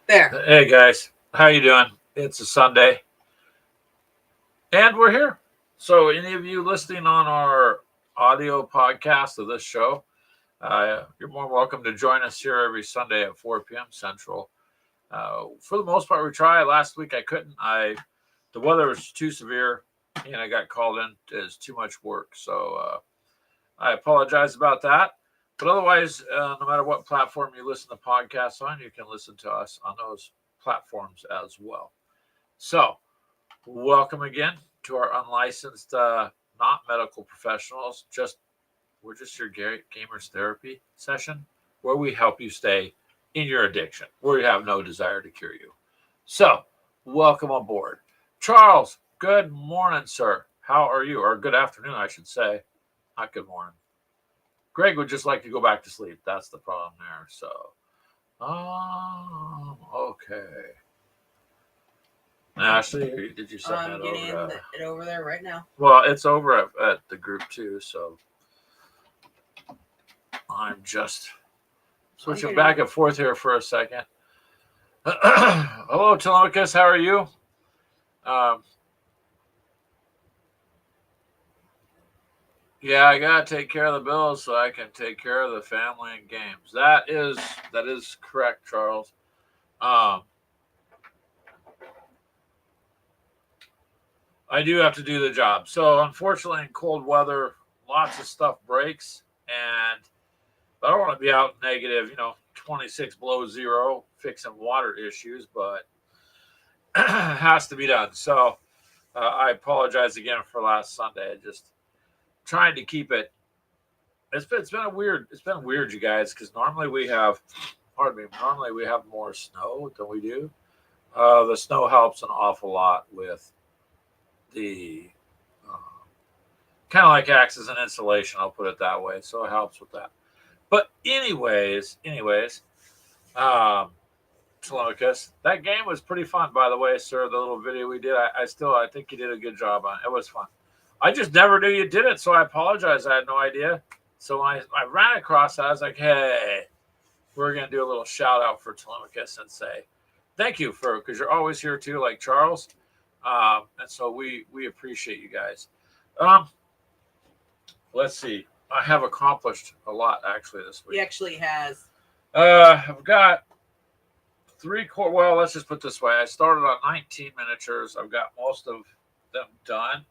There. Hey guys, how you doing? It's a Sunday, and we're here. So, any of you listening on our audio podcast of this show, you're more welcome to join us here every Sunday at 4 p.m. Central. For the most part, we try. Last week I couldn't. The weather was too severe, and I got called in as too much work. So I apologize about that. But otherwise, no matter what platform you listen to podcasts on, you can listen to us on those platforms as well. So, welcome again to our unlicensed, not medical professionals. We're just your gamers therapy session where we help you stay in your addiction, where you have no desire to cure you. So, welcome aboard, Charles. Good morning, sir. How are you? Or good afternoon, I should say. Not good morning. Greg would just like to go back to sleep. That's the problem there. So, okay. Ashley, did you send I'm that getting over to? it over there right now. Well, it's over at the group too, so I'm just switching back and forth here for a second. Hello, Telemachus. How are you? Um, yeah, I gotta take care of the bills so I can take care of the family and games. That is correct, Charles. Um, I do have to do the job. So unfortunately, in cold weather, lots of stuff breaks, and I don't want to be out negative, 26 below zero, fixing water issues, but has to be done. So I apologize again for last Sunday. I just trying to keep it. It's been weird, you guys, because normally we have, pardon me, normally we have more snow than we do. The snow helps an awful lot with the uh, kind of like acts as an insulation. I'll put it that way. So it helps with that. But anyways, um, Telemachus, that game was pretty fun, by the way, sir. The little video we did, I think you did a good job on it. It was fun. I just never knew you did it, so I apologize. I had no idea. So when I ran across that, I was like, hey, we're going to do a little shout out for Telemachus and say thank you because you're always here too, like Charles. And so we appreciate you guys. Um, let's see. I have accomplished a lot actually this week. He actually has. I've got well, let's just put it this way. I started on 19 miniatures. I've got most of them done.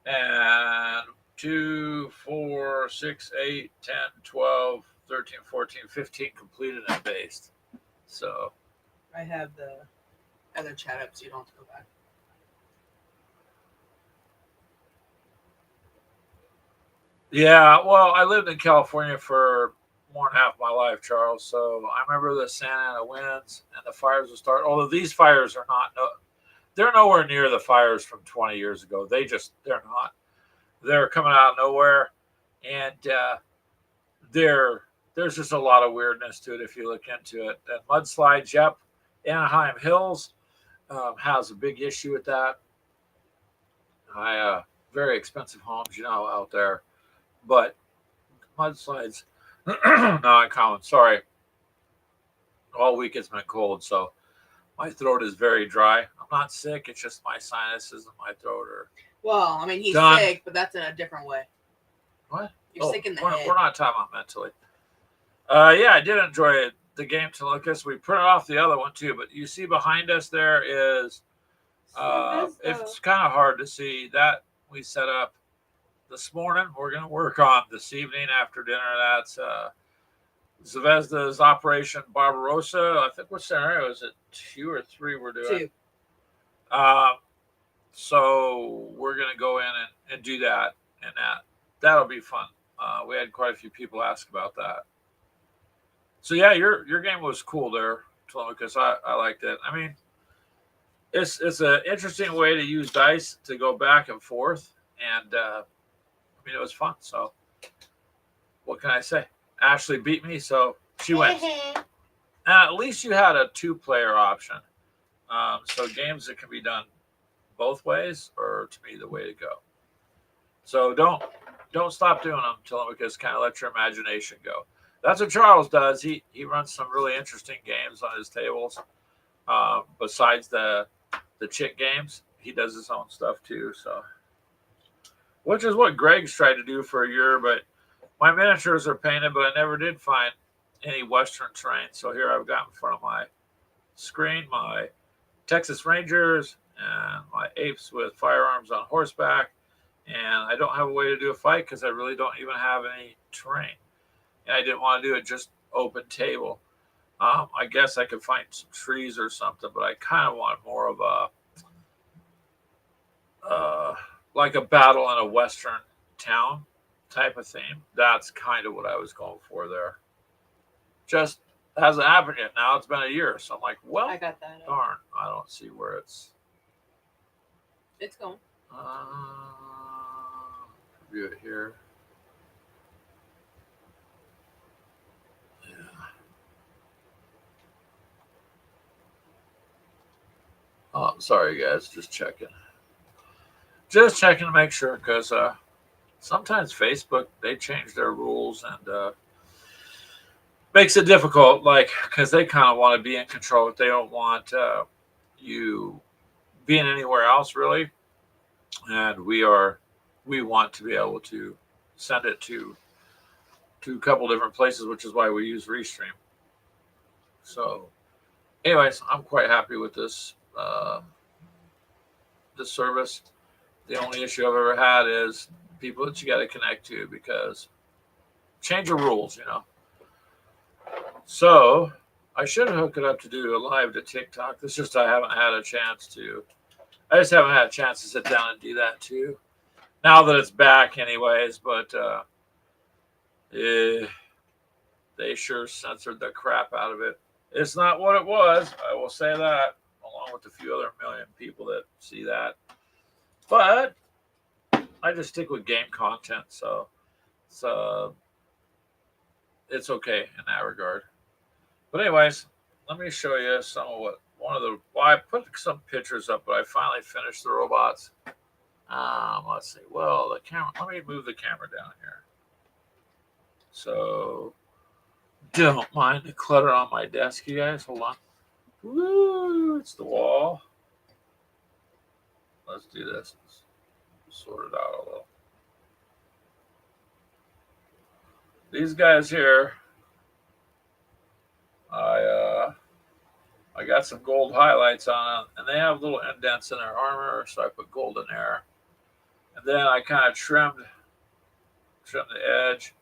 And 2, 4, 6, 8, 10, 12, 13, 14, 15 completed and based. So I have the other chat up so you don't have to go back. yeah, well, I lived in California for more than half my life, Charles. So I remember the Santa Ana winds and the fires would start. Although these fires are not, they're nowhere near the fires from 20 years ago. They're not. They're coming out of nowhere, and there's just a lot of weirdness to it if you look into it. And mudslides, yep. Anaheim Hills has a big issue with that. Very expensive homes, out there, but mudslides not uncommon. Sorry, all week it's been cold, so my throat is very dry. I'm not sick. It's just my sinuses and my throat are. Well, I mean, he's done. sick, but that's in a different way. What? You're sick in the head. We're not talking about mentally. Yeah, I did enjoy the game to Lucas. We printed off the other one too, but you see behind us there is. It's kind of hard to see that we set up this morning. We're going to work on this evening after dinner. That's Zvezda's Operation Barbarossa. I think what scenario is it? 2 or 3 we're doing? 2. So we're going to go in and do that, and that'll be fun. We had quite a few people ask about that. So yeah, your game was cool there, because I liked it. I mean, it's an interesting way to use dice to go back and forth, and I mean it was fun. So what can I say? Ashley beat me, so she wins. And at least you had a 2-player option. So games that can be done both ways are to me the way to go. So don't stop doing them till because kind of let your imagination go. That's what Charles does. He runs some really interesting games on his tables. Besides the chick games, he does his own stuff too. So, which is what Greg's tried to do for a year, but my miniatures are painted, but I never did find any Western terrain. So here I've got in front of my screen my Texas Rangers and my apes with firearms on horseback. And I don't have a way to do a fight because I really don't even have any terrain. And I didn't want to do it just open table. I guess I could find some trees or something, but I kind of want more of like a battle in a Western town type of theme. That's kind of what I was going for there. Just hasn't happened yet. Now it's been a year, so I'm like, well, I got that. darn, I don't see where it's. It's going. View it here. Yeah. Oh, sorry guys, just checking. Just checking to make sure because sometimes Facebook they change their rules and makes it difficult. Like because they kind of want to be in control, but they don't want you being anywhere else really. And we want to be able to send it to a couple different places, which is why we use Restream. So, anyways, I'm quite happy with this this service. The only issue I've ever had is people that you got to connect to because change of rules, you know. So I should hook it up to do a live to TikTok. It's just I haven't had a chance to. I just haven't had a chance to sit down and do that too. Now that it's back, anyways, but they sure censored the crap out of it. It's not what it was. I will say that, along with a few other million people that see that. But I just stick with game content, so it's okay in that regard. But anyways, let me show you some of what well, I put some pictures up, but I finally finished the robots. Let's see. Well, the camera. Let me move the camera down here. So don't mind the clutter on my desk, you guys. Hold on. Woo! It's the wall. Let's do this. Let's sort it out a little. These guys here, I got some gold highlights on them, and they have little indents in their armor, so I put gold in there. And then I kind of trimmed the edge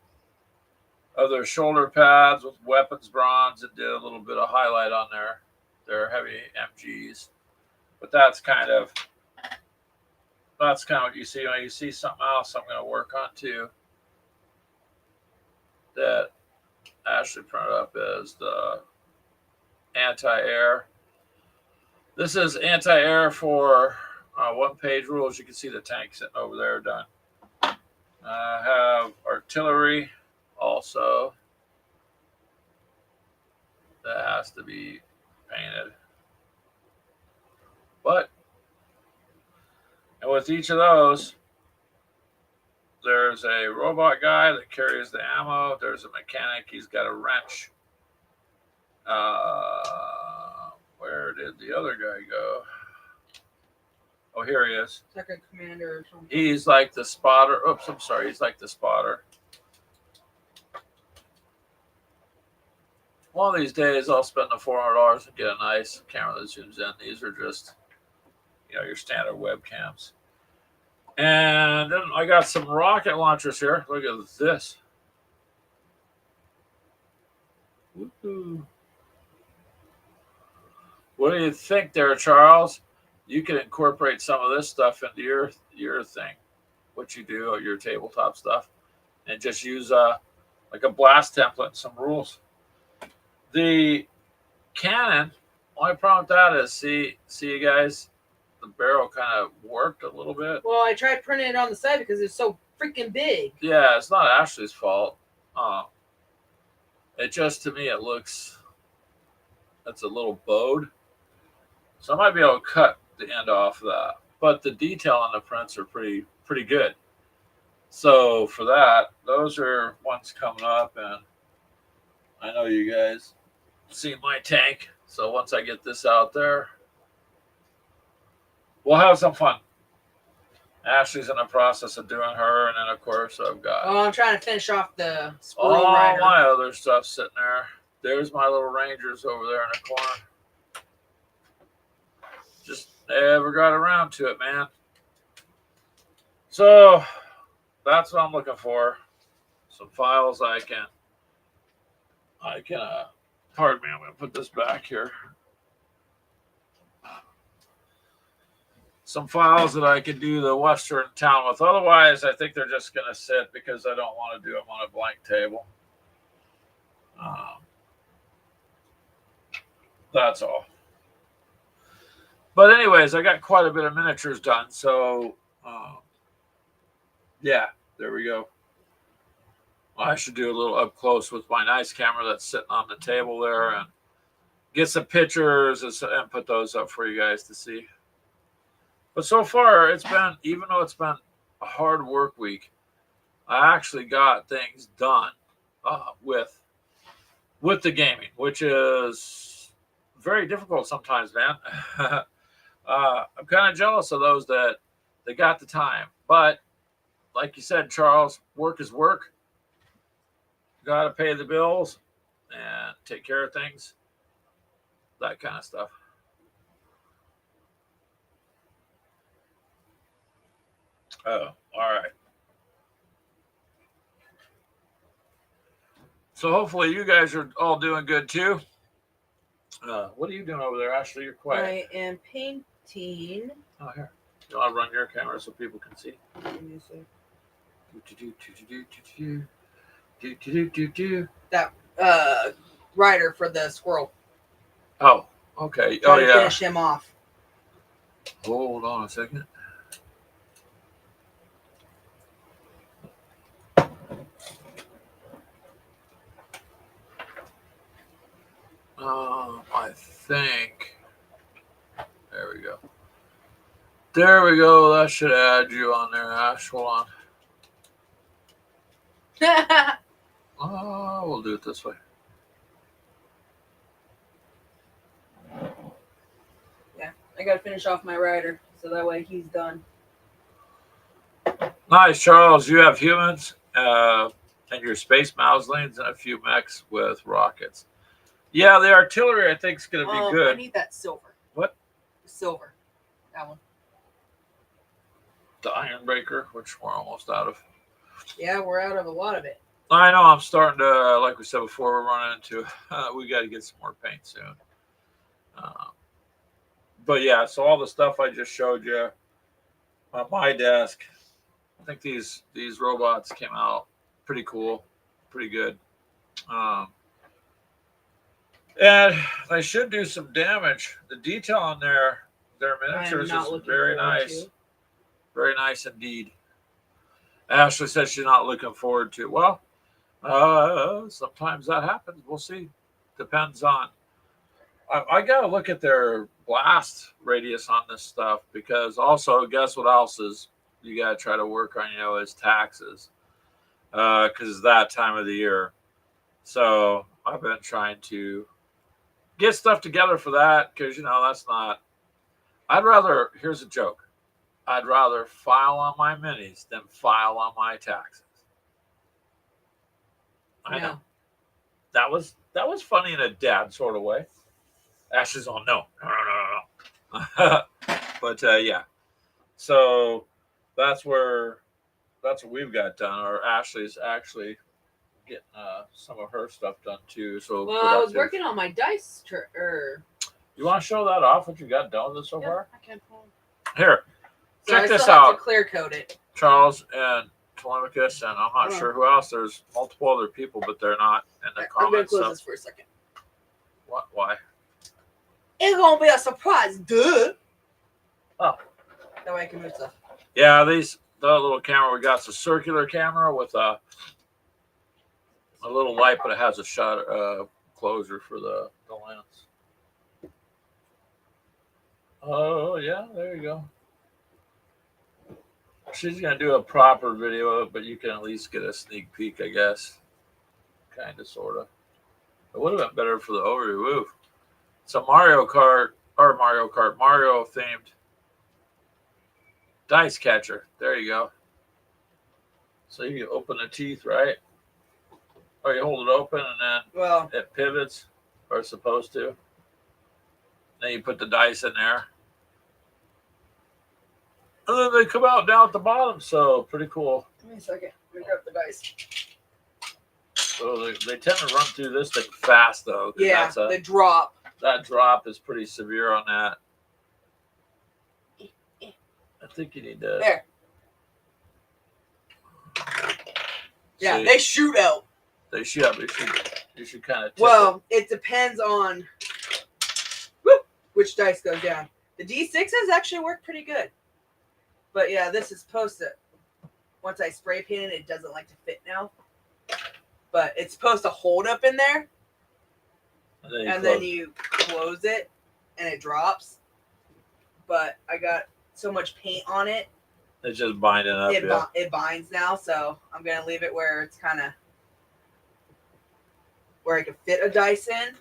of their shoulder pads with weapons bronze and did a little bit of highlight on their heavy MGs. But that's kind of what you see. When you see something else I'm going to work on too that Ashley printed up is the anti-air. This is anti-air for one-page rules. You can see the tank sitting over there done. I have artillery also that has to be painted. And with each of those, there's a robot guy that carries the ammo. There's a mechanic. He's got a wrench. Where did the other guy go? Oh, here he is. It's like a commander or something. He's like the spotter. Oops, I'm sorry. He's like the spotter. One of these days, I'll spend the $400 and get a nice camera that zooms in. These are just, your standard webcams. And then I got some rocket launchers here. Look at this. Woo-hoo. What do you think there, Charles? You can incorporate some of this stuff into your thing, what you do, your tabletop stuff, and just use like a blast template and some rules. The cannon, only problem with that is, see you guys, the barrel kind of warped a little bit. Well, I tried printing it on the side because it's so freaking big. Yeah, it's not Ashley's fault. It just, to me, it's a little bowed. So I might be able to cut the end off of that. But the detail on the prints are pretty good. So for that, those are ones coming up, and I know you guys see my tank. So once I get this out there, we'll have some fun. Ashley's in the process of doing her, and then of course I've got I'm trying to finish off the squirrel all rider. my other stuff sitting there. There's my little Rangers over there in the corner. Just never got around to it, man. So that's what I'm looking for. Some files I can pardon me, I'm gonna put this back here. Some files that I can do the Western town with. Otherwise, I think they're just gonna sit because I don't want to do them on a blank table. That's all. But anyways, I got quite a bit of miniatures done. So yeah, there we go. I should do a little up close with my nice camera that's sitting on the table there and get some pictures and put those up for you guys to see. But so far, it's been, even though it's been a hard work week, I actually got things done with the gaming, which is very difficult sometimes, man. I'm kind of jealous of those that they got the time. But like you said, Charles, work is work. Got to pay the bills and take care of things, that kind of stuff. Oh, all right. So hopefully you guys are all doing good too. What are you doing over there, Ashley? You're quiet. I am painting. Oh, here. You want to run your camera so people can see? That rider for the squirrel. Oh, okay. Trying Oh, to finish him off. Hold on a second. I think. There we go. There we go. That should add you on there, Ash. Hold on. We'll do it this way. Yeah, I gotta finish off my rider so that way he's done. Nice, Charles. You have humans and your space mouselings and a few mechs with rockets. Yeah, the artillery I think is going to be good. I need that silver. What? Silver. That one. The Ironbreaker, which we're almost out of. Yeah, we're out of a lot of it. I know. I'm starting to, like we said before, we're running into. We got to get some more paint soon. But yeah, so all the stuff I just showed you on my desk. I think these robots came out pretty cool, pretty good. And they should do some damage. The detail on their miniatures is very nice. Very nice indeed. Ashley says she's not looking forward to. Well, sometimes that happens. We'll see. Depends on. I got to look at their blast radius on this stuff because also, guess what else is you got to try to work on, is taxes. Because it's that time of the year. So I've been trying to get stuff together for that because, that's not. Here's a joke. I'd rather file on my minis than file on my taxes. I know. That was funny in a dad sort of way. Ashley's on no. But yeah. So that's what we've got done. Or Ashley's actually getting some of her stuff done too. So I was working on my dice. You want to show that off? What you got done with it so far? I can pull. Here, check this out. out. To clear coat it. Charles and Telemachus, and I'm not sure who else. There's multiple other people, but they're not in the comments. I'm gonna close this for a second. What? Why? It's gonna be a surprise, duh. Oh, that way I can move stuff. Yeah, the little camera we got is a circular camera with a little light, but it has a shutter closure for the lens. Oh yeah, there you go. She's gonna do a proper video, but you can at least get a sneak peek, I guess. Kind of, sort of. It would have been better for the overview. Woo. It's a Mario themed dice catcher. There you go. So you open the teeth, right? Or you hold it open and then it pivots, or it's supposed to. Then you put the dice in there. And then they come out down at the bottom, so pretty cool. Give me a second. Let me grab the dice. So they tend to run through this thing fast, though. Yeah, the drop. That drop is pretty severe on that. I think you need to... There. Yeah, they shoot out. They shoot out. You should kind of... It depends on which dice goes down. The D6s actually work pretty good. But yeah, this is supposed to... Once I spray paint it doesn't like to fit now. But it's supposed to hold up in there. And then you close it and it drops. But I got so much paint on it. It's just binding up. It binds now, so I'm going to leave it where it's kind of... where I can fit a dice in.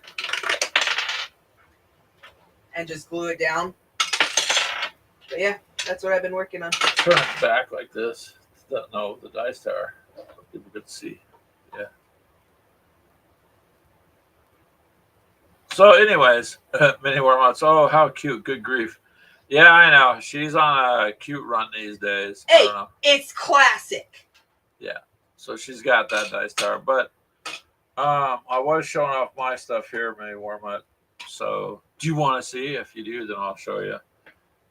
And just glue it down. But yeah, that's what I've been working on. Turn it back like this. No, the dice tower. People could see. Yeah. So, anyways, mini wormouts. Oh, how cute! Good grief. Yeah, I know. She's on a cute run these days. Hey, I don't know. It's classic. Yeah. So she's got that dice tower, but I was showing off my stuff here, mini wormout. So, do you want to see? If you do, then I'll show you.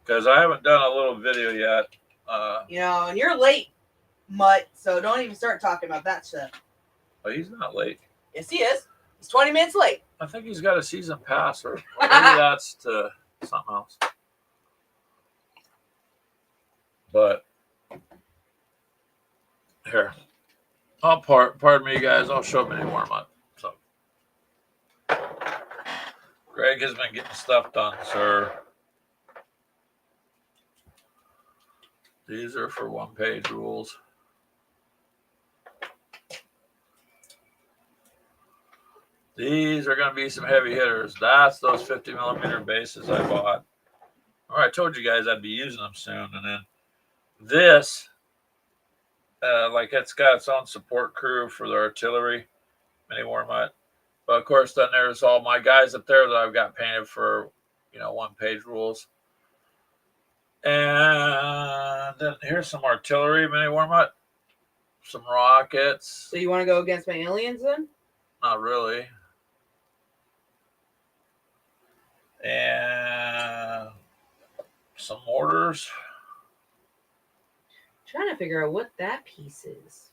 Because I haven't done a little video yet. And you're late, Mutt, so don't even start talking about that stuff. Oh, he's not late. Yes, he is. He's 20 minutes late. I think he's got a season pass, or maybe that's to something else. But here, pardon me, guys. I'll show mini wormout. So, Greg has been getting stuff done, sir. These are for one-page rules. These are going to be some heavy hitters. That's those 50 millimeter bases I bought. All right, I told you guys I'd be using them soon. And then this, it's got its own support crew for the artillery mini wormout. But of course, then there's all my guys up there that I've got painted for, one-page rules. And then here's some artillery mini wormout, some rockets. So you want to go against my aliens then? Not really. And some mortars. Trying to figure out what that piece is.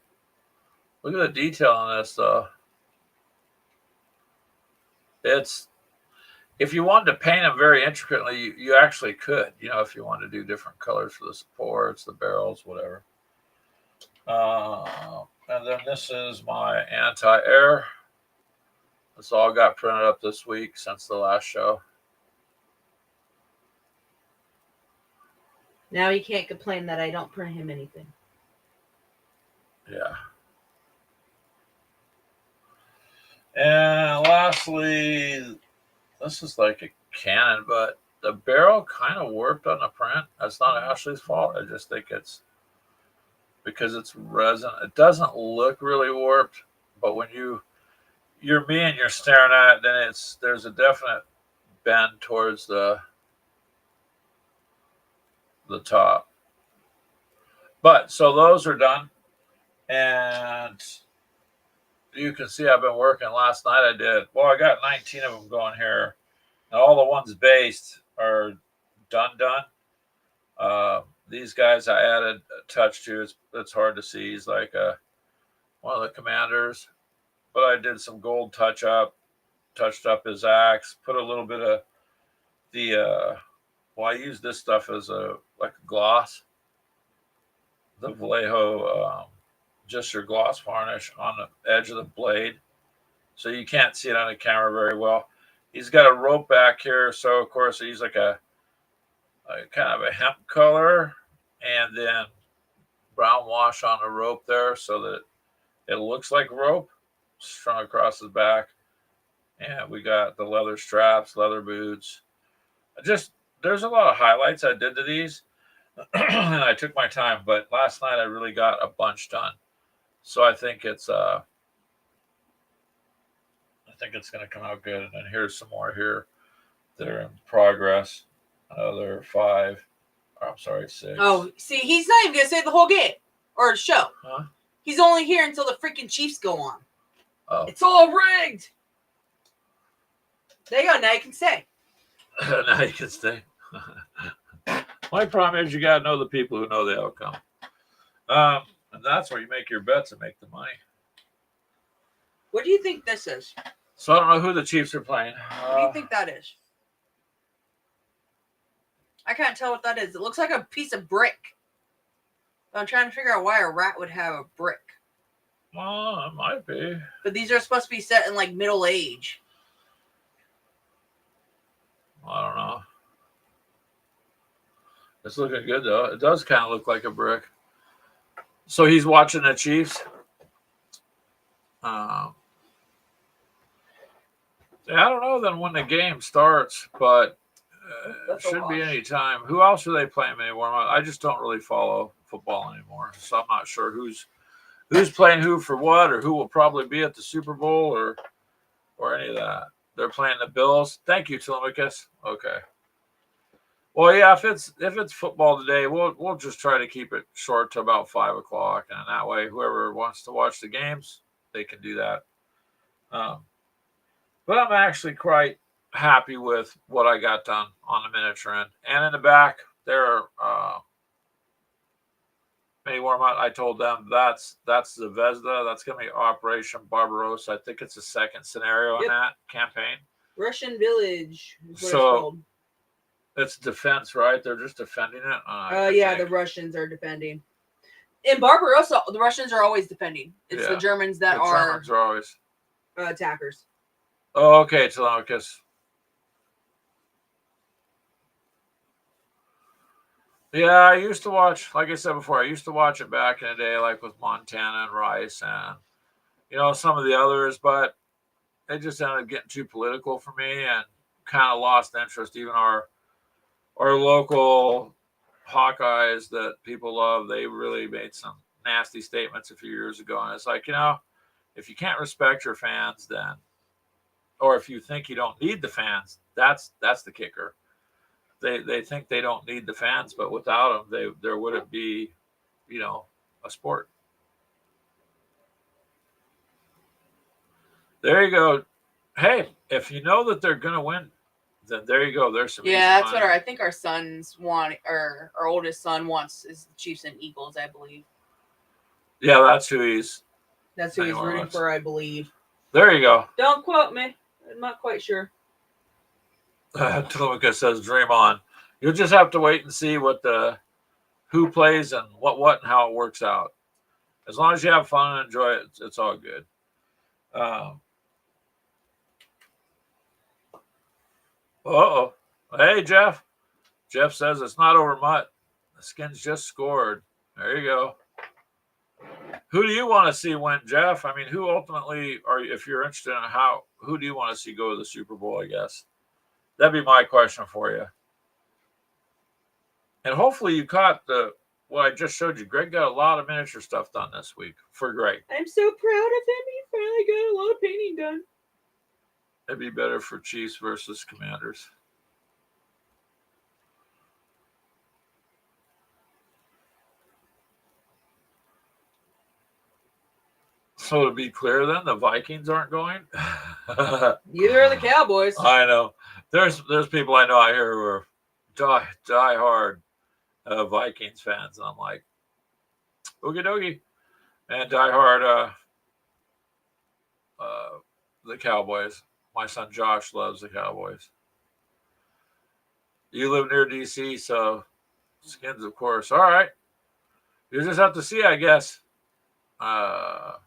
Look at the detail on this, though. If you wanted to paint them very intricately, you actually could. If you wanted to do different colors for the supports, the barrels, whatever. And then this is my anti-air. This all got printed up this week since the last show. Now you can't complain that I don't print him anything. Yeah. And lastly, this is like a cannon, but the barrel kind of warped on the print. That's not Ashley's fault. I just think it's because it's resin. It doesn't look really warped, but when you're me and you're staring at it, then there's a definite bend towards the top. But so those are done, and you can see I've been working. Last night I got 19 of them going here. And all the ones based are done. These guys I added a touch to. It's hard to see. He's like one of the commanders. But I did some gold touched up his axe, put a little bit of I use this stuff as a gloss. The Vallejo, just your gloss varnish on the edge of the blade. So you can't see it on the camera very well. He's got a rope back here, so of course I use like a kind of a hemp color and then brown wash on the rope there so that it looks like rope strung across his back. And we got the leather straps, leather boots. There's a lot of highlights I did to these. And I took my time, but last night I really got a bunch done. So I think it's going to come out good. And then here's some more here that are in progress. Another 5. I'm sorry, 6. Oh, see, he's not even gonna say the whole game or show. Huh? He's only here until the freaking Chiefs go on. Oh. It's all rigged. There you go. Now you can say. Now you can stay. My problem is you got to know the people who know the outcome. And that's where you make your bets and make the money. What do you think this is? So I don't know who the Chiefs are playing. What do you think that is? I can't tell what that is. It looks like a piece of brick. I'm trying to figure out why a rat would have a brick. Well, it might be. But these are supposed to be set in like middle age. I don't know. It's looking good though. It does kind of look like a brick. So he's watching the Chiefs. Yeah, I don't know then when the game starts, but it should be any time. Who else are they playing anymore? I just don't really follow football anymore, so I'm not sure who's playing who for what, or who will probably be at the Super Bowl, or any of that. They're playing the Bills. Thank you, Telemachus. Okay. Well, yeah, if it's football today, we'll just try to keep it short to about 5 o'clock, and that way, whoever wants to watch the games, they can do that. But I'm actually quite happy with what I got done on the miniature end. And in the back, there are many more. I told them that's the Vesda. That's going to be Operation Barbarossa. I think it's the second scenario in that campaign. Russian Village is what it's So called. It's defense, right? They're just defending it. Yeah, the Russians are defending. In Barbarossa, the Russians are always defending. It's the Germans that the Germans are always attackers. Oh, okay, Telemachus. Yeah, I used to watch, like I said before, I used to watch it back in the day, like with Montana and Rice and, some of the others, but it just ended up getting too political for me and kind of lost interest. Even our local Hawkeyes that people love, they really made some nasty statements a few years ago. And it's like, if you can't respect your fans, then, or if you think you don't need the fans, that's the kicker. They think they don't need the fans, but without them, there wouldn't be, a sport. There you go. Hey, if you know that they're going to win, then there you go. There's some. Yeah, that's what I think our sons want, or our oldest son wants, is the Chiefs and Eagles, I believe. Yeah, that's who he's rooting for, I believe. There you go. Don't quote me. I'm not quite sure. Telemachus says, "Dream on." You'll just have to wait and see who plays and what and how it works out. As long as you have fun and enjoy it, it's all good. Uh-oh. Hey, Jeff. Jeff says it's not over, Mutt. The Skins just scored. There you go. Who do you want to see win, Jeff? I mean, who ultimately, if you're interested in who do you want to see go to the Super Bowl, I guess? That'd be my question for you. And hopefully you caught what I just showed you. Greg got a lot of miniature stuff done this week for Greg. I'm so proud of him. He finally got a lot of painting done. It'd be better for Chiefs versus Commanders. So to be clear, then the Vikings aren't going. Neither are the Cowboys. I know. There's people I know out here who are die hard Vikings fans, and I'm like, oogie dogie, and die hard the Cowboys. My son Josh loves the Cowboys. You live near DC, so Skins, of course. All right, you just have to see, I guess.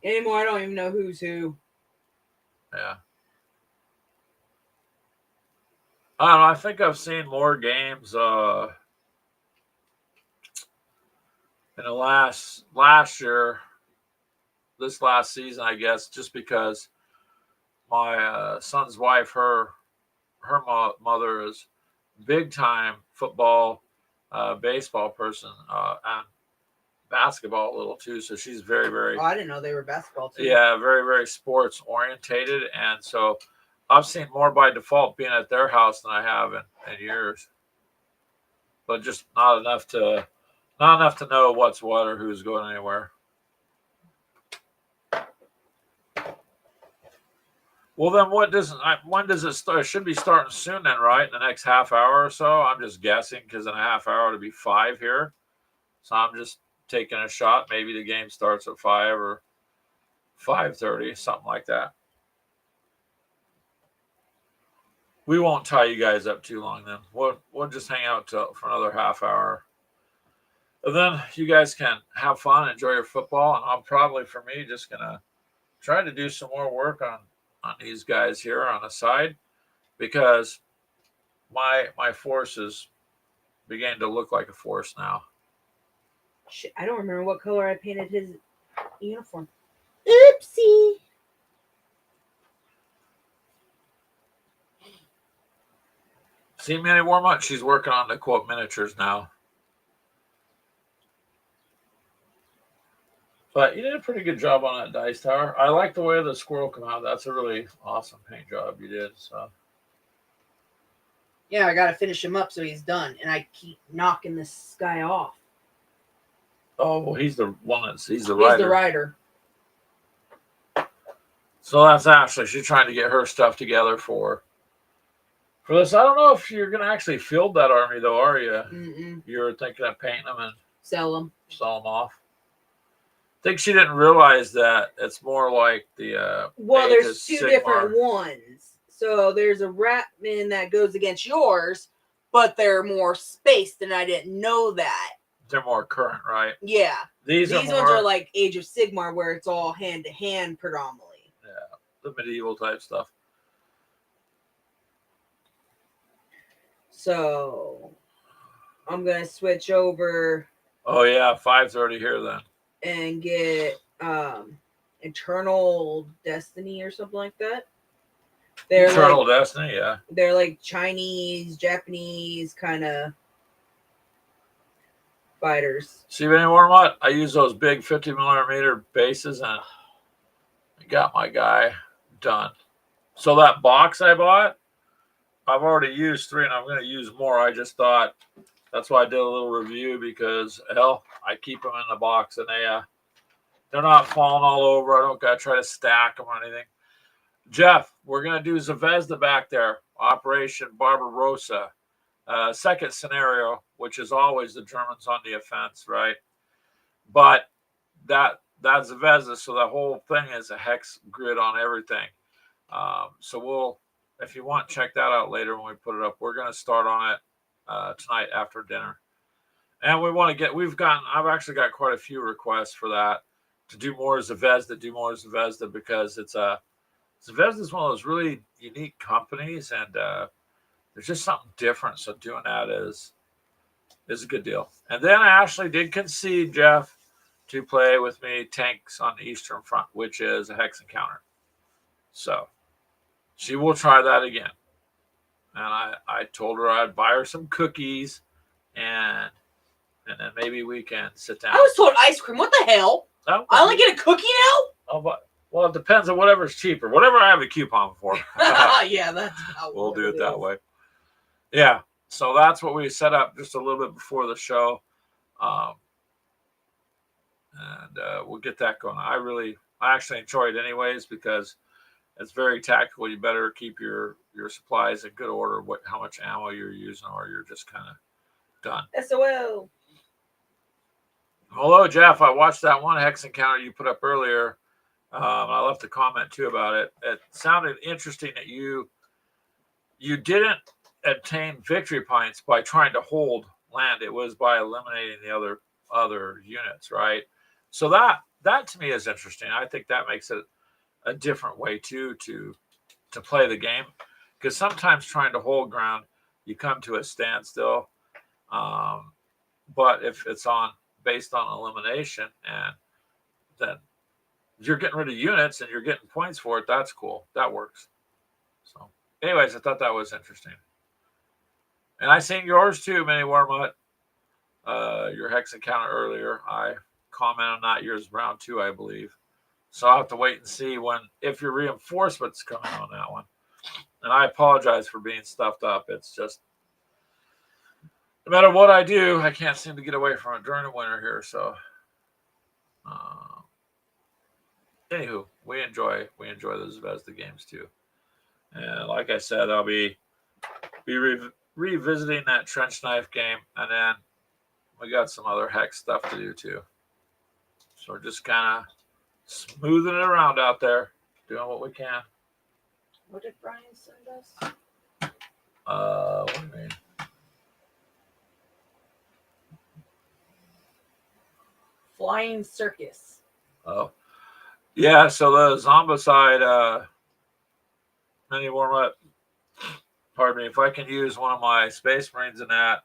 Anymore, I don't even know who's who. Yeah. I don't know. I think I've seen more games in the last year, this last season, I guess, just because my son's wife, her mother is big time football, baseball person, and basketball a little too. So she's very, very, Oh, I didn't know they were basketball too. yeah, very, very sports orientated. And so I've seen more by default being at their house than I have in years, but just not enough to know what's what or who's going anywhere. Well, then when does it start? It should be starting soon then, right? In the next half hour or so. I'm just guessing because in a half hour it'll be 5 here. So I'm just taking a shot. Maybe the game starts at 5 or 5:30, something like that. We won't tie you guys up too long then. We'll just hang out for another half hour. And then you guys can have fun, enjoy your football, and I'm probably, for me, just gonna try to do some more work on these guys here on the side, because my force is beginning to look like a force now. Shit, I don't remember what color I painted his uniform. Oopsie. See Manny warm up? She's working on the quote miniatures now. But you did a pretty good job on that dice tower. I like the way the squirrel came out. That's a really awesome paint job you did. So Yeah, I gotta finish him up so he's done, and I keep knocking this guy off. oh, well, he's the one he's the He's rider. the rider. So that's Ashley. She's trying to get her stuff together for this. I don't know if you're gonna actually field that army though, are you? Mm-mm. You're thinking of painting them and Sell them. off. I think she didn't realize that it's more like the Well, Age there's of two Sigmar. different ones. So there's a Ratman that goes against yours, but they're more spaced, and I didn't know that. They're more current, right? Yeah. These ones are like Age of Sigmar, where it's all hand to hand predominantly. Yeah, the medieval type stuff. So I'm gonna switch over Oh yeah, 5:30 here then. and get Eternal Destiny or something like that. They're Eternal Destiny, yeah. They're like Chinese, Japanese kind of fighters. See any warm up? I use those big 50mm bases and I got my guy done. So that box I bought, I've already used 3 and I'm going to use more. I just thought that's why I did a little review, because hell, I keep them in the box and they're not falling all over. I don't got to try to stack them or anything. Jeff, we're going to do Zvezda back there, Operation Barbarossa. Second scenario, which is always the Germans on the offense, right? But that's Zvezda, so the whole thing is a hex grid on everything. So we'll, if you want, check that out later when we put it up. We're going to start on it tonight after dinner. And we want to I've actually got quite a few requests for that, to do more Zvezda, because Zvezda is one of those really unique companies, and there's just something different. So doing that is a good deal. And then Ashley did concede, Jeff, to play with me tanks on the Eastern Front, which is a hex encounter. So she will try that again. And I told her I'd buy her some cookies, and then maybe we can sit down. I was told ice cream. What the hell? Oh, I only get a cookie now? oh, but, well, it depends on whatever's cheaper. Whatever I have a coupon for. Yeah, that's how we'll do it that way. Yeah. So that's what we set up just a little bit before the show. And we'll get that going. I actually enjoy it anyways, because it's very tactical. You better keep your supplies in good order, how much ammo you're using, or you're just kind of done. SOL. Hello, Jeff. I watched that one hex encounter you put up earlier. I left a comment too about it. It sounded interesting that you didn't obtain victory points by trying to hold land. It was by eliminating the other units, right? So that to me is interesting. I think that makes it a different way too to play the game, because sometimes trying to hold ground, you come to a standstill. But if it's based on elimination, and then you're getting rid of units and you're getting points for it. That's cool. That works. So, anyways, I thought that was interesting. And I seen yours too, Mini Warmut. Your hex encounter earlier. I commented on that. Yours round 2, I believe. So I'll have to wait and see if your reinforcement's coming on that one. And I apologize for being stuffed up. It's just no matter what I do, I can't seem to get away from it during the winter here. So, anywho, we enjoy those Bethesda games too. And like I said, I'll be revisiting that trench knife game, and then we got some other hex stuff to do too. So we're just kind of smoothing it around out there, doing what we can. What did Brian send us? What do you mean? Flying Circus. Oh, yeah. So the Zombicide Mini Warmut. Pardon me. If I can use one of my Space Marines in that,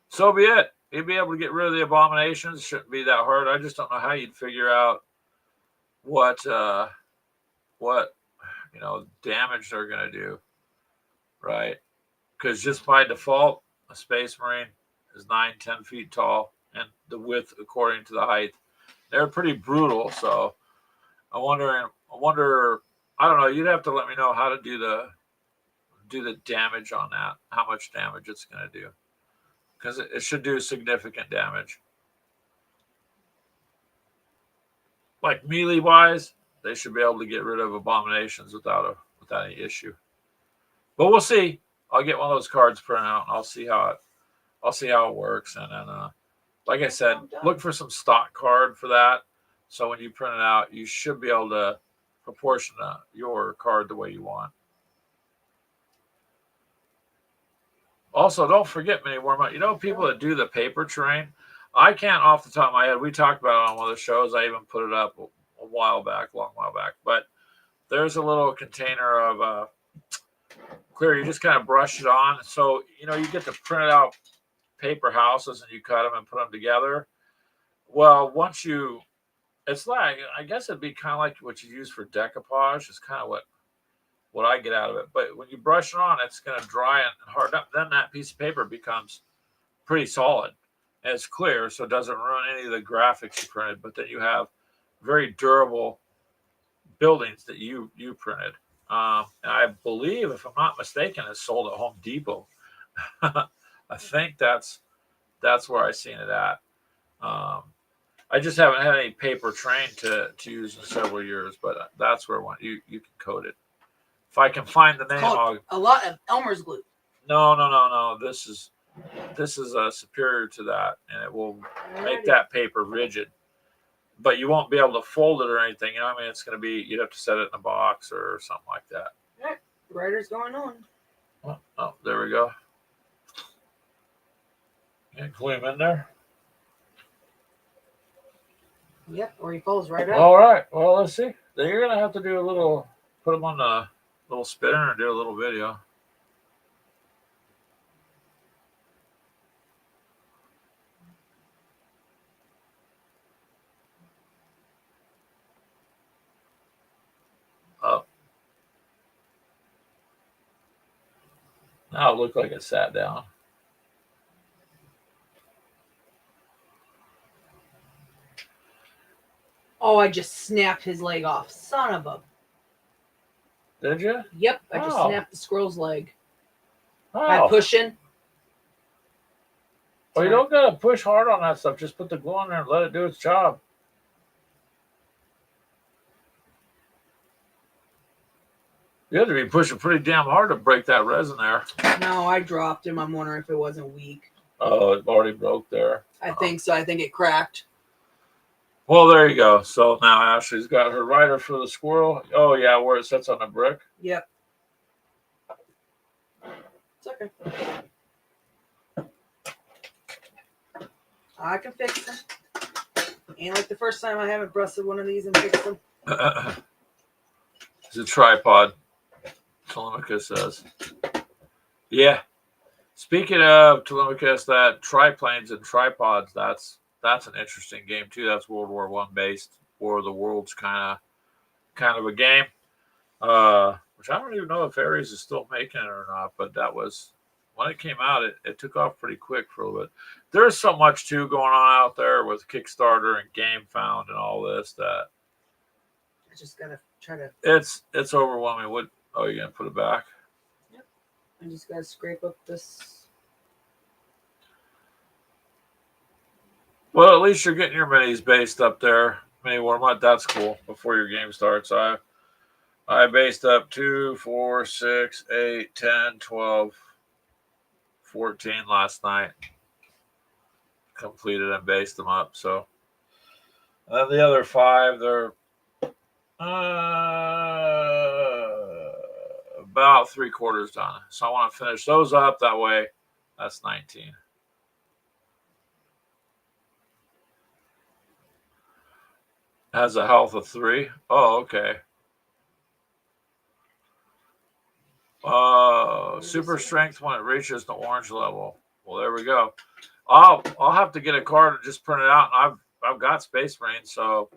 so be it. You'd be able to get rid of the abominations. Shouldn't be that hard. I just don't know how you'd figure out what damage they're going to do, right? Because just by default, a Space Marine is 9-10 feet tall, and the width according to the height. They're pretty brutal. So I wonder. I don't know. You'd have to let me know how to do the damage on that. How much damage it's going to do. Because it should do significant damage. Like melee wise, they should be able to get rid of abominations without any issue. But we'll see. I'll get one of those cards printed out and I'll see how it works. And then, like I said, look for some stock card for that. So when you print it out, you should be able to proportion your card the way you want. Also, don't forget, Mini Warmut, people that do the paper terrain, I can't off the top of my head. We talked about it on one of the shows. I even put it up a long while back. But there's a little container of clear. You just kind of brush it on. So, you get the printed out paper houses and you cut them and put them together. Well, it's like, I guess it'd be kind of like what you use for decoupage. It's kind of what I get out of it. But when you brush it on, it's going to dry and harden up. Then that piece of paper becomes pretty solid. And it's clear, so it doesn't ruin any of the graphics you printed. But then you have very durable buildings that you printed. And I believe, if I'm not mistaken, it's sold at Home Depot. I think that's where I seen it at. I just haven't had any paper train to use in several years, but that's where you can code it. If I can find the name, a lot of Elmer's glue. No. This is superior to that, and it will make that paper rigid. But you won't be able to fold it or anything. It's going to be, you'd have to set it in a box or something like that. All right, writer's going on. Oh, there we go. And glue him in there. Yep, or he falls right out. All right. Well, let's see. Then you're going to have to do put them on the little spinner and do a little video. Oh. Now it looked like it sat down. Oh, I just snapped his leg off. Son of a... Did you? Yep, I just snapped the squirrel's leg. Oh. By pushing. Well, you don't got to push hard on that stuff. Just put the glue on there and let it do its job. You had to be pushing pretty damn hard to break that resin there. No, I dropped him. I'm wondering if it wasn't weak. Oh, it already broke there. I think so. I think it cracked. Well, there you go. So now Ashley's got her rider for the squirrel. Oh, yeah, where it sits on the brick. Yep. It's okay. I can fix them. Ain't like the first time I haven't busted one of these and fixed them. It's a tripod, Telemachus says. Yeah. Speaking of Telemachus, that triplanes and tripods, that's an interesting game too. That's World War I based. War of the Worlds kind of a game. Which I don't even know if Ares is still making it or not, but that was when it came out. It took off pretty quick for a little bit. There's so much too going on out there with Kickstarter and GameFound and all this that I just gotta try to. It's overwhelming. What? Oh, you're gonna put it back? Yep. I just gotta scrape up this. Well, at least you're getting your minis based up there. Mini warm-up, that's cool. Before your game starts, I based up 2, 4, 6, 8, 10, 12, 14 last night. Completed and based them up. So the other 5, they're about 3/4 done. So I want to finish those up. That way, that's 19. Has a health of 3. Oh, okay. Super strength when it reaches the orange level. Well, there we go. I'll have to get a card and just print it out. I've got Space Marine, so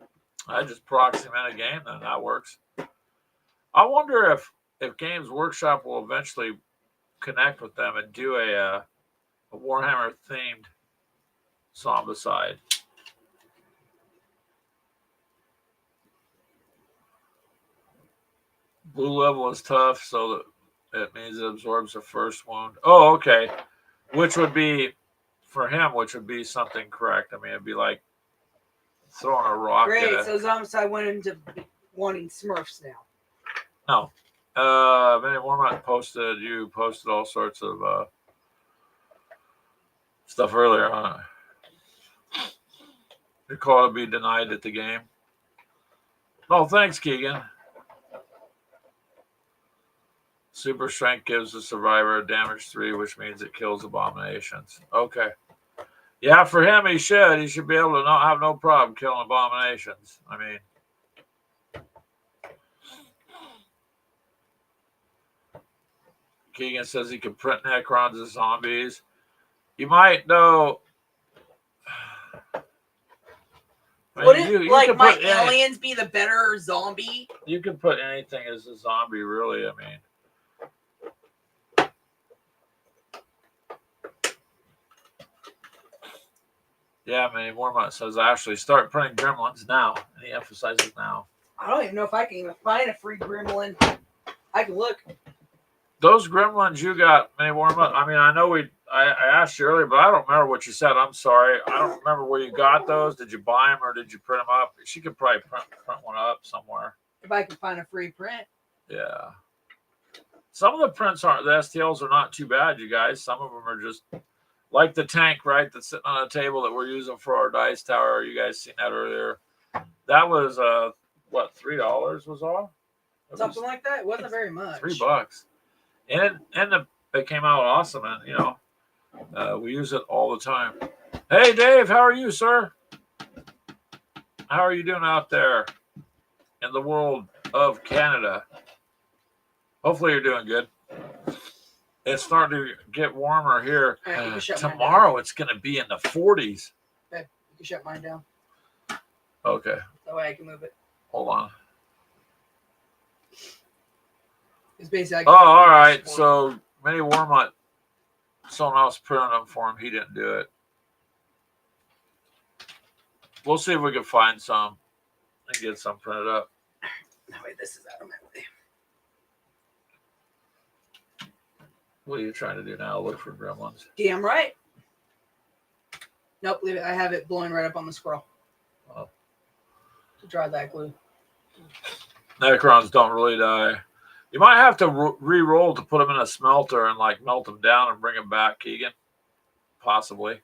I just proxy him in a game, and that works. I wonder if Games Workshop will eventually connect with them and do a Warhammer themed Zombicide. Blue level is tough, so it means it absorbs the first wound. Oh, okay. Which would be, for him, which would be something correct. I mean, it'd be like throwing a rock at Great. it. So Zombicide went into wanting Smurfs now. No. Many Warmont posted, you posted all sorts of stuff earlier on it. Your call to be denied at the game. Oh, thanks, Keegan. Super strength gives the survivor a damage 3, which means it kills abominations. Okay. Yeah, for him, he should. He should be able to not have no problem killing abominations. I mean, Keegan says he can print Necrons as zombies. You might know. Wouldn't my aliens be the better zombie? You can put anything as a zombie, really. I mean. Yeah, man. Warmont says actually start printing gremlins now. And he emphasizes now. I don't even know if I can even find a free gremlin. I can look. Those gremlins you got, Mini Warmont. I mean, I know I asked you earlier, but I don't remember what you said. I'm sorry. I don't remember where you got those. Did you buy them or did you print them up? She could probably print one up somewhere. If I can find a free print. Yeah. Some of the prints aren't, the STLs are not too bad, you guys. Some of them are just like the tank, right? That's sitting on a table that we're using for our dice tower. You guys seen that earlier. That was, what, $3 was all? Something like that? It wasn't very much. $3. And it came out awesome. And, you know, we use it all the time. Hey, Dave, how are you, sir? How are you doing out there in the world of Canada? Hopefully you're doing good. It's starting to get warmer here. Right, tomorrow it's going to be in the 40s. Okay, you can shut mine down. Okay. That way I can move it. Hold on. It's basically. All right. So Mini Warmont, someone else printed them for him. He didn't do it. We'll see if we can find some and get some printed up. That way, this is out of my way. What are you trying to do now? Look for gremlins. Damn right. Nope, leave it. I have it blowing right up on the scroll. Oh. To dry that glue. Necrons don't really die. You might have to re-roll to put them in a smelter and like melt them down and bring them back, Keegan. Possibly.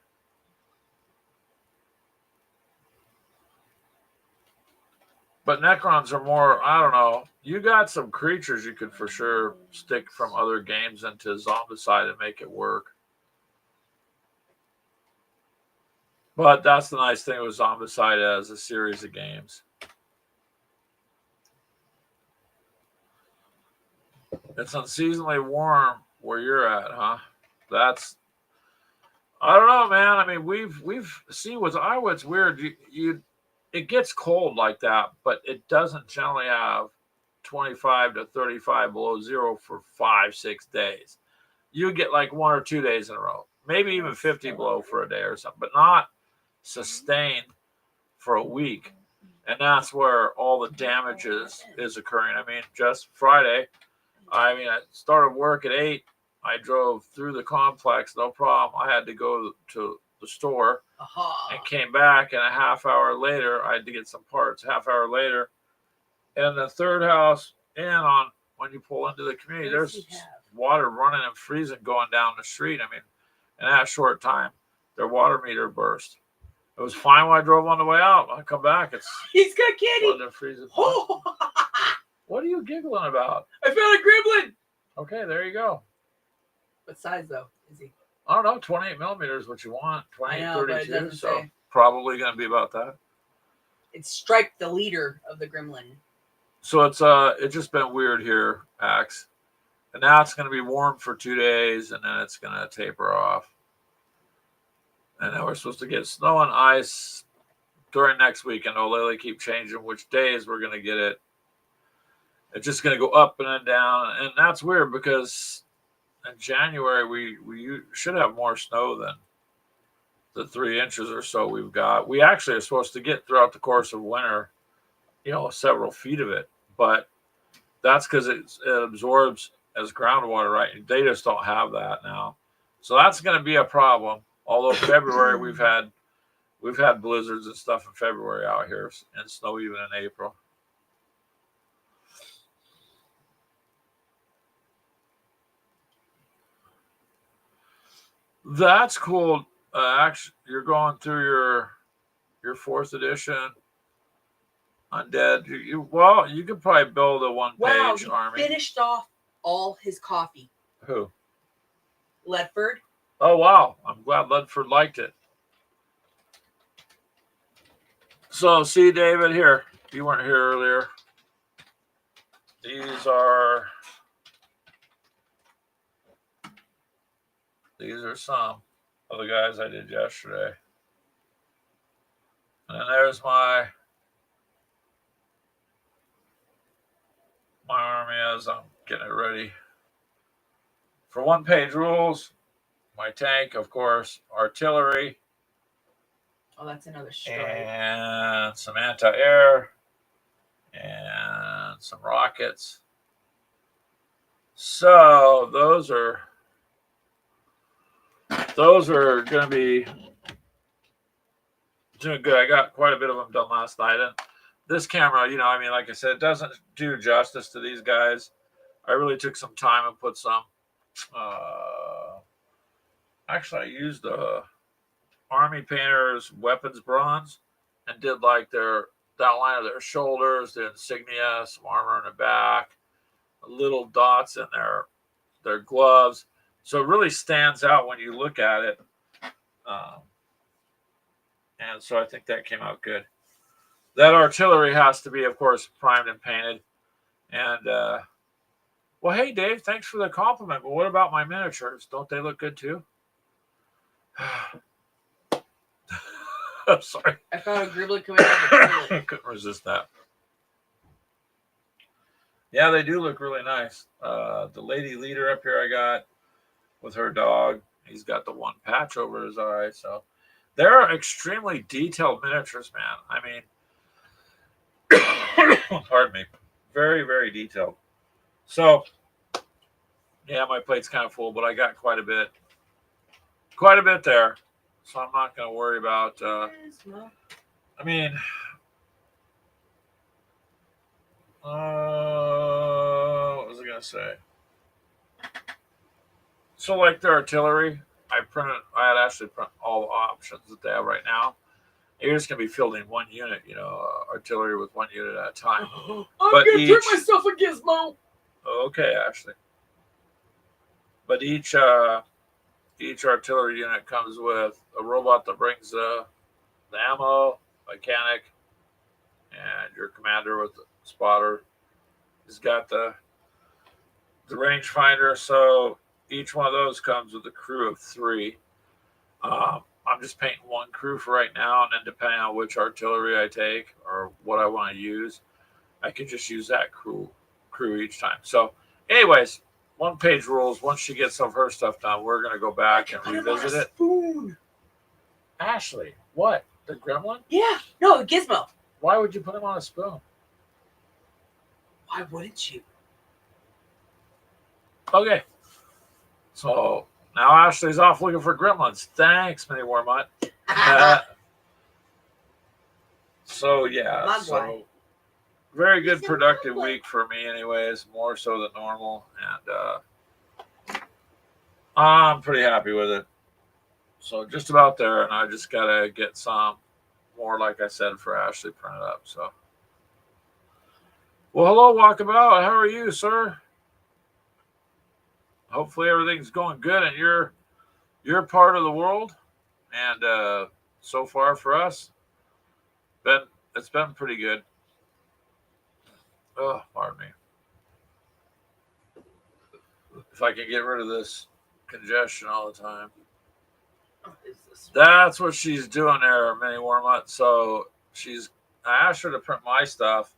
But Necrons are more, I don't know. You got some creatures you could for sure stick from other games into Zombicide and make it work. But that's the nice thing with Zombicide as a series of games. It's unseasonably warm where you're at, huh? That's, I don't know, man. I mean, we've seen what's weird. it gets cold like that, but it doesn't generally have 25 to 35 below zero for 5-6 days. You get like 1 or 2 days in a row, maybe even 50 below for a day or something, but not sustained for a week. And that's where all the damage is occurring. I mean, just Friday, I started work at 8. I drove through the complex, no problem. I had to go to the store and came back, and a half hour later, I had to get some parts. A half hour later, and the third house in on when you pull into the community, there's water running and freezing going down the street. I mean, in that short time, their water meter burst. It was fine when I drove on the way out. When I come back, He's got candy. Freezing. What are you giggling about? I found a gremlin. Okay, there you go. What size though is he? I don't know. 28 millimeters is what you want. 28, 32. So say. Probably going to be about that. It's Stripe, the leader of the gremlin. So it's just been weird here, Axe. And now it's going to be warm for 2 days, and then it's going to taper off. And then we're supposed to get snow and ice during next week, and they'll literally keep changing which days we're going to get it. It's just going to go up and then down, and that's weird because in January we should have more snow than the 3 inches or so we've got. We actually are supposed to get throughout the course of winter, several feet of it, but that's because it absorbs as groundwater, right? They just don't have that now, so that's going to be a problem. Although February we've had blizzards and stuff in February out here, and snow even in April. That's cool. Actually, you're going through your 4th edition undead. You could probably build a 1-page army. Finished off all his coffee. Who? Ledford. Oh wow! I'm glad Ledford liked it. So, see, David, here. You weren't here earlier. These are some of the guys I did yesterday. And then there's my army as I'm getting it ready for 1-page rules. My tank, of course, artillery. Oh, that's another stripe. And some anti-air. And some rockets. So those are going to be doing good. I got quite a bit of them done last night. And this camera, like I said, it doesn't do justice to these guys. I really took some time and put some. Actually, I used the Army Painter's weapons bronze and did like the outline of their shoulders, the insignia, some armor in the back, little dots in their gloves. So it really stands out when you look at it. And so I think that came out good. That artillery has to be, of course, primed and painted. And, well, hey, Dave, thanks for the compliment. But what about my miniatures? Don't they look good too? I'm sorry. I found a gremlin coming out of the toilet. I couldn't resist that. Yeah, they do look really nice. The lady leader up here I got with her dog. He's got the one patch over his eye. So they're extremely detailed miniatures, man. I mean, pardon me. Very, very detailed. So, yeah, my plate's kind of full, but I got quite a bit there. So I'm not going to worry about, what was I going to say? So like their artillery, I had actually print all the options that they have right now. You're just going to be fielding one unit, artillery with one unit at a time. I'm going to turn myself a gizmo. Okay, Ashley. But each artillery unit comes with a robot that brings the ammo, mechanic, and your commander with the spotter. He's got the rangefinder. So each one of those comes with a crew of 3. I'm just painting one crew for right now, and then depending on which artillery I take or what I want to use, I can just use that crew each time. So, anyways, 1-page rules. Once she gets some of her stuff done, we're gonna go back and revisit it. Spoon. Ashley, what? The gremlin? Yeah. No, Gizmo. Why would you put him on a spoon? Why wouldn't you? Okay. So now Ashley's off looking for gremlins. Thanks, Mini Warmut. So yeah, Mogwai. very good productive week for me anyways, more so than normal, and I'm pretty happy with it. So just about there, and I just gotta get some more, like I said, for Ashley printed up. So well, hello, Walkabout. How are you, sir? Hopefully everything's going good in your part of the world, and so far for us, it's been pretty good. Oh, pardon me. If I can get rid of this congestion all the time. That's what she's doing there, Mini Warmut. So I asked her to print my stuff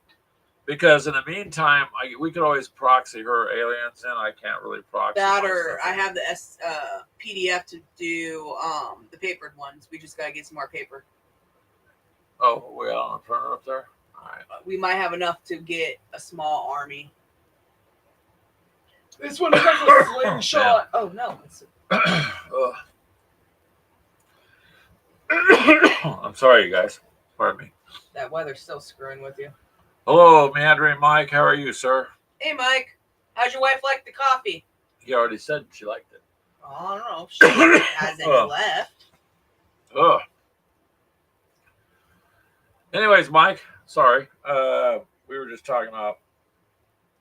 because in the meantime, we could always proxy her aliens in. I can't really proxy That, my or stuff I have the PDF to do the papered ones. We just gotta get some more paper. Oh, we got on a printer up there? All right. We might have enough to get a small army. This one comes with a slingshot. Oh no. I'm sorry, you guys. Pardon me. That weather's still screwing with you. Hello, Meandering Mike. How are you, sir? Hey Mike, how's your wife like the coffee? He already said she liked it. I don't know. She hasn't left. Ugh. Anyways, Mike, sorry. We were just talking about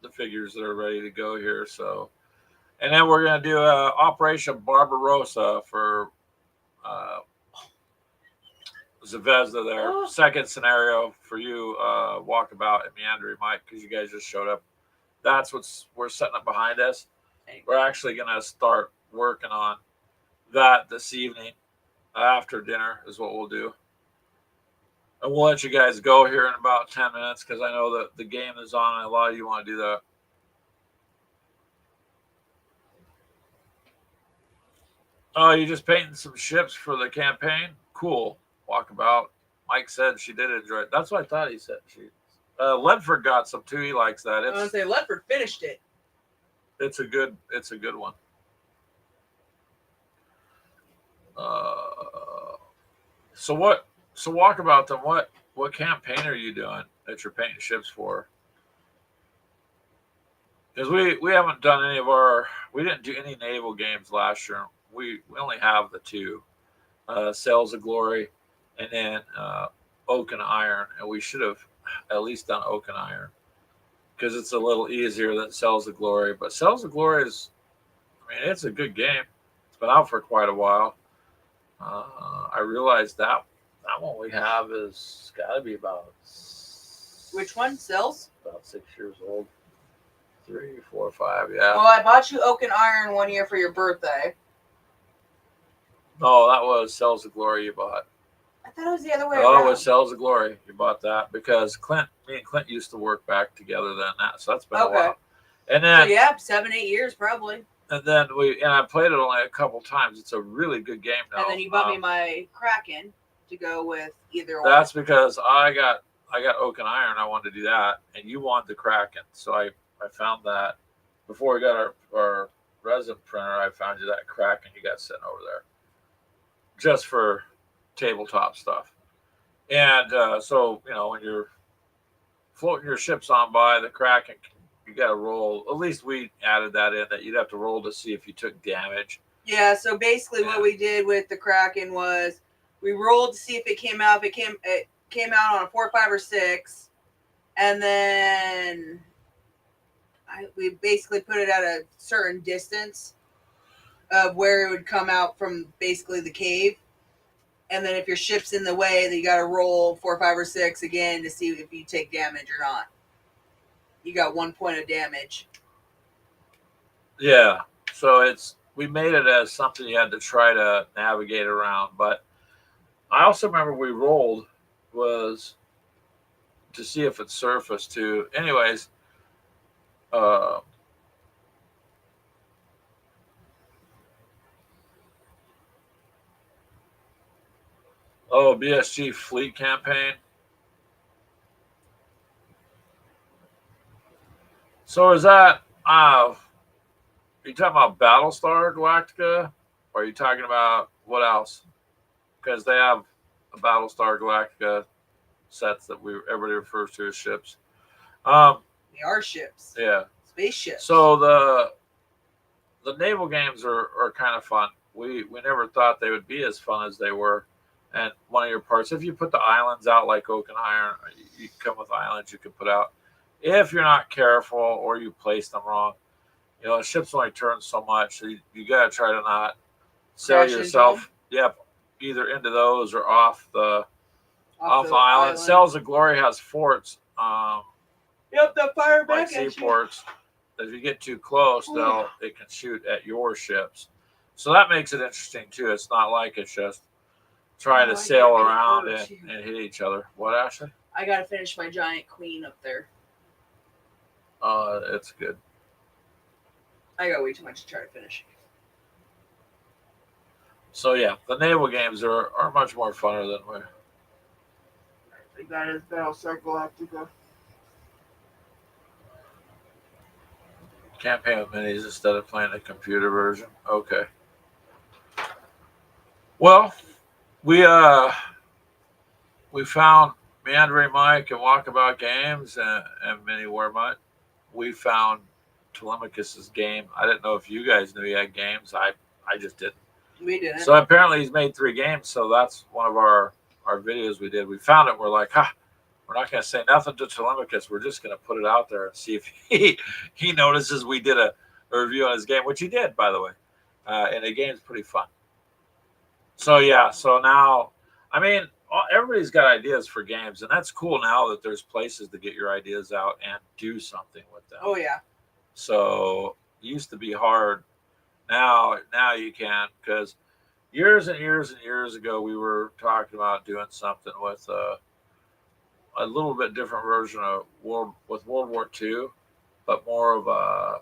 the figures that are ready to go here. So, and then we're going to do Operation Barbarossa for Zvezda there. Oh. Second scenario for you, Walkabout and Meandering Mike, because you guys just showed up. That's we're setting up behind us. We're actually going to start working on that this evening after dinner is what we'll do. And we'll let you guys go here in about 10 minutes because I know that the game is on and a lot of you want to do that. Oh, you just painting some ships for the campaign? Cool. Walkabout. Mike said she did enjoy it. That's what I thought he said. Ledford got some too. He likes that. I was gonna say Ledford finished it. It's a good one. So Walkabout them. What campaign are you doing that you're painting ships for? Because we haven't done we didn't do any naval games last year. We only have the two, Sails of Glory, and then Oak and Iron, and we should have at least done Oak and Iron because it's a little easier than Sails of Glory. But Sails of Glory it's a good game. It's been out for quite a while. I realized that one we have is got to be about. Which one? Cells? About 6 years old. 3, 4, 5, yeah. Well, I bought you Oak and Iron one year for your birthday. No, that was Sails of Glory you bought. I thought it was the other way Oh, around. it was Sails of Glory. You bought that because me and Clint used to work back together then. So that's been a while. And then, so yeah, 7, 8 years probably. And then I played it only a couple times. It's a really good game now. And then you bought me my Kraken to go with either one. That's because I got Oak and Iron. I wanted to do that, and you wanted the Kraken. So I found that before we got our resin printer. I found you that Kraken you got sitting over there, just for tabletop stuff. And so when you're floating your ships on by the Kraken, you got to roll. At least we added that in, that you'd have to roll to see if you took damage. Yeah. So basically, what we did with the Kraken was we rolled to see if it came out. If it came out on a 4, 5, or 6, and then we basically put it at a certain distance of where it would come out from basically the cave. And then if your ship's in the way, then you got to roll 4, 5, or 6 again to see if you take damage or not. You got 1 point of damage. Yeah. So we made it as something you had to try to navigate around. But I also remember we rolled was to see if it surfaced too. Anyways, uh, BSG fleet campaign. So is that are you talking about Battlestar Galactica, or are you talking about what else? Because they have a Battlestar Galactica sets that everybody refers to as ships. They are ships. Yeah. Spaceships. So the naval games are kind of fun. We never thought they would be as fun as they were. And one of your parts, if you put the islands out like Oak and Iron, you come with islands you can put out. If you're not careful or you place them wrong, ships only turn so much. So you got to try to not sail Crash into yourself. Yep, either into those or off the island. island. Sails of Glory has forts. Yep, the fire Like back at you. seaports. If you get too close, it can shoot at your ships. So that makes it interesting too. It's not like it's just trying to sail around and hit each other. What, Ashley? I gotta finish my giant queen up there. It's good. I got way too much to try to finish. So yeah, the naval games are much more funner than we. I think that is Battlestar Galactica. Campaign with minis instead of playing the computer version. Okay. Well, we found Meandering Mike and Walkabout Games and Mini Warmutt. We found Telemachus's game. I didn't know if you guys knew he had games. I just didn't. We didn't. So apparently he's made 3 games. So that's one of our videos we did. We found it. We're like, we're not going to say nothing to Telemachus. We're just going to put it out there and see if he notices we did a review on his game, which he did, by the way. And the game's pretty fun. So yeah, so now, I mean, everybody's got ideas for games, and that's cool now that there's places to get your ideas out and do something with them. Oh yeah. So it used to be hard. Now you can, because years and years and years ago we were talking about doing something with a little bit different version of World War II, but more of a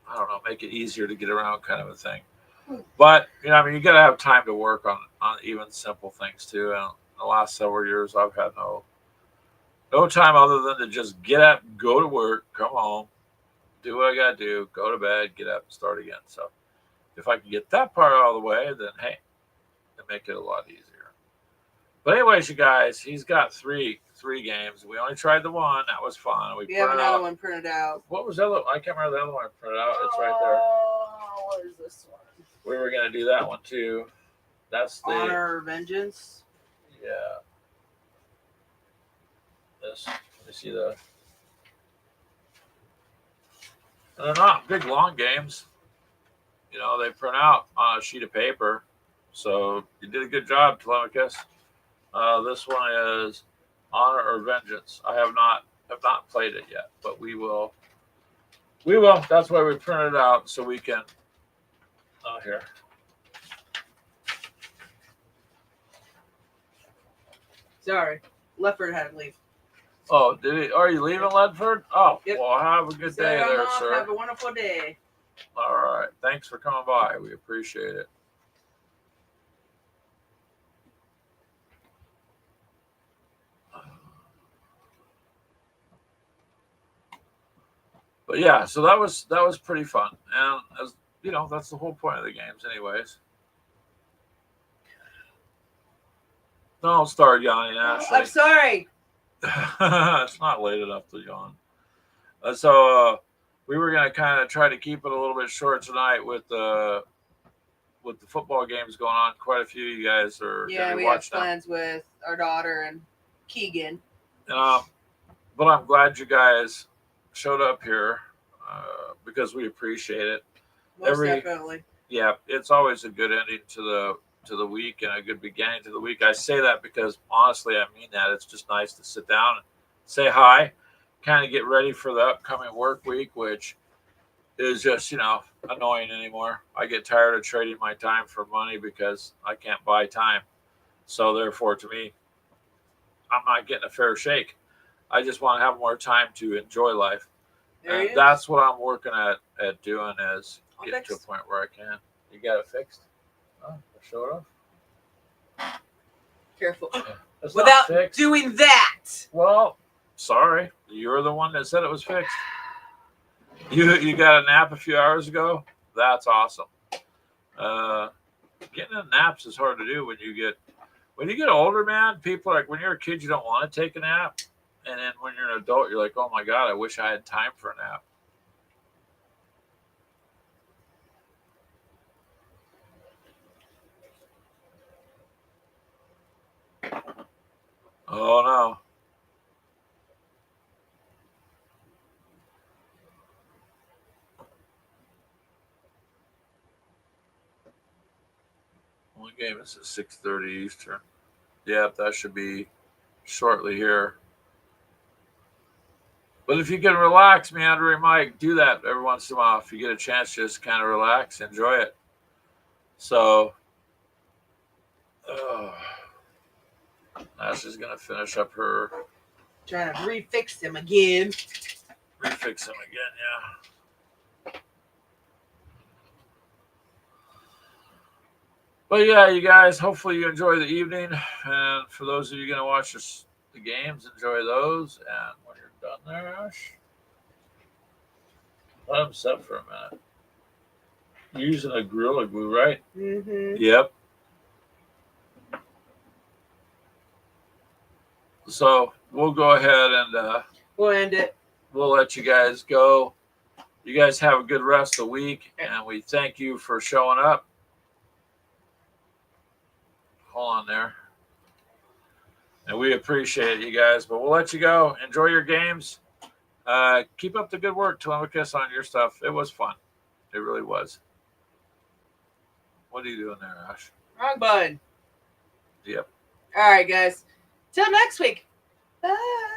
I don't know, make it easier to get around kind of a thing. But I mean, you got to have time to work on even simple things too. And in the last several years, I've had no time other than to just get up, go to work, come home, do what I got to do, go to bed, get up, and start again. So if I can get that part out of the way, then hey, it'll make it a lot easier. But anyways, you guys, he's got three games. We only tried the one. That was fun. We have another one printed out. What was the other? I can't remember the other one printed out. It's right there. What is this one? We were going to do that one too. That's the Honor or Vengeance. Yeah. This. Let me see the. And they're not big long games. They print out on a sheet of paper. So you did a good job, Telemachus. This one is Honor or Vengeance. I have not played it yet, but we will. We will. That's why we printed it out so we can. Oh, here. Sorry, Lefford had to leave. Oh, did he? Are you leaving Ledford? Oh, yep. Well, have a good day there, sir. Have a wonderful day. All right. Thanks for coming by. We appreciate it. But yeah, so that was pretty fun, and as that's the whole point of the games, anyways. Don't start yawning, Ashley. I'm sorry. It's not late enough to yawn. So we were gonna kind of try to keep it a little bit short tonight with the football games going on. Quite a few of you guys are Yeah, we have plans with our daughter and Keegan. But I'm glad you guys showed up here because we appreciate it. Most definitely. Yeah, it's always a good ending to the week and a good beginning to the week. I say that because honestly, I mean that. It's just nice to sit down and say hi, kind of get ready for the upcoming work week, which is just, annoying anymore. I get tired of trading my time for money because I can't buy time. So therefore, to me, I'm not getting a fair shake. I just want to have more time to enjoy life. There he And is. that's what I'm working at doing is All getting to a fixed. point where I can. You got it fixed? Oh, show it off. Careful. It's not Without fixed. doing that. Well, sorry. You're the one that said it was fixed. You got a nap a few hours ago? That's awesome. Getting in naps is hard to do when you get older, man. People are like, when you're a kid, you don't want to take a nap. And then when you're an adult, you're like, oh my God, I wish I had time for a nap. Oh no. What game is it? 6:30 Eastern. Yep, that should be shortly here. But if you can relax, Meandering Mike, do that every once in a while. If you get a chance, just kind of relax, enjoy it. So, Ash is going to finish up her. Trying to refix him again. Refix him again, yeah. But yeah, you guys, hopefully you enjoy the evening. And for those of you going to watch the games, enjoy those. And when you're done there, Ash, let them set for a minute. You're using a Gorilla Glue, right? Mm-hmm. Yep. So we'll go ahead and We'll end it. we'll let you guys go. You guys have a good rest of the week, and we thank you for showing up. Hold on there. And we appreciate you guys, but we'll let you go. Enjoy your games. Keep up the good work, Telemachus, on your stuff. It was fun. It really was. What are you doing there, Ash? Wrong button. Yep. All right, guys. Till next week. Bye.